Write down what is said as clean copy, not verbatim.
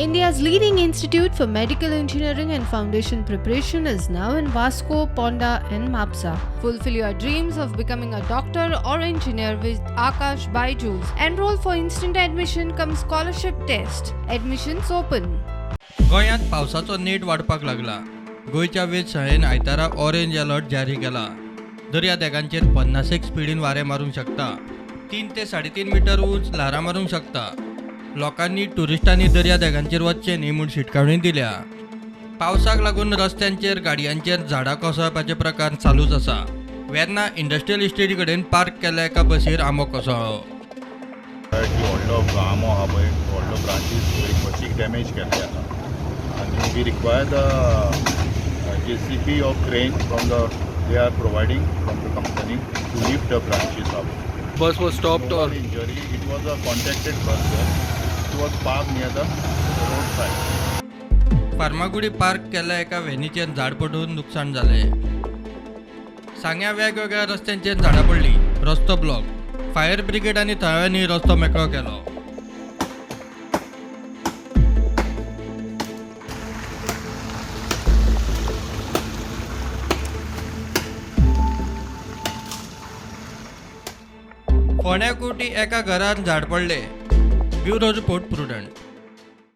India's leading institute for medical engineering and foundation preparation is now in Vasco, Ponda and Mapsa. Fulfill your dreams of becoming a doctor or engineer with Akash Byju's. Enroll for instant admission cum scholarship test. Admissions open. गोंयांत पावसाचो net वाडपाक लागला. गोंयच्या वेधशाळेन आयतारा orange alert जारी केला. दर्यादेगांचेर 50 स्पिडीन वारें मारूंक शकता. 3 ते 3.5 मीटर उंच ल्हारां मारूंक शकता. लोकांनी टुरिस्टांनी दर्यादेगांचेर वचचे न्ही म्हूण शिटकावणी दिल्या. पावसाक लागून रस्त्यांचेर गाडयांचेर झाडां कोसळपाचे प्रकार चालूच आसा. वेर्ना इंडस्ट्रियल इस्टेटी कडेन पार्क केल्ल्या एका बसीर आंबो कोसळ्ळो. व्हडलो आंबो आहा पळय, व्हडलो ब्रांचीस बसीक डॅमेज केल्ले आसा आनी we require the JCB of crane from the they are providing from the company to lift the branches up. Bus was stopped or injury, it was a contacted bus there. It was parked near the roadside. Farmagudi park केल्ल्या एका व्हॅनीचेर झाड पडून नुकसाण जाले. सांग्या वेगवेगळ्या रस्त्यांचेर झाडां पडली. रस्तो ब्लॉक. फायर ब्रिगेड आनी थळाव्यांनी रस्तो मेकळो केलो. फोंड्या कुटी एका घरात झाड पडले. Bureau report prudent.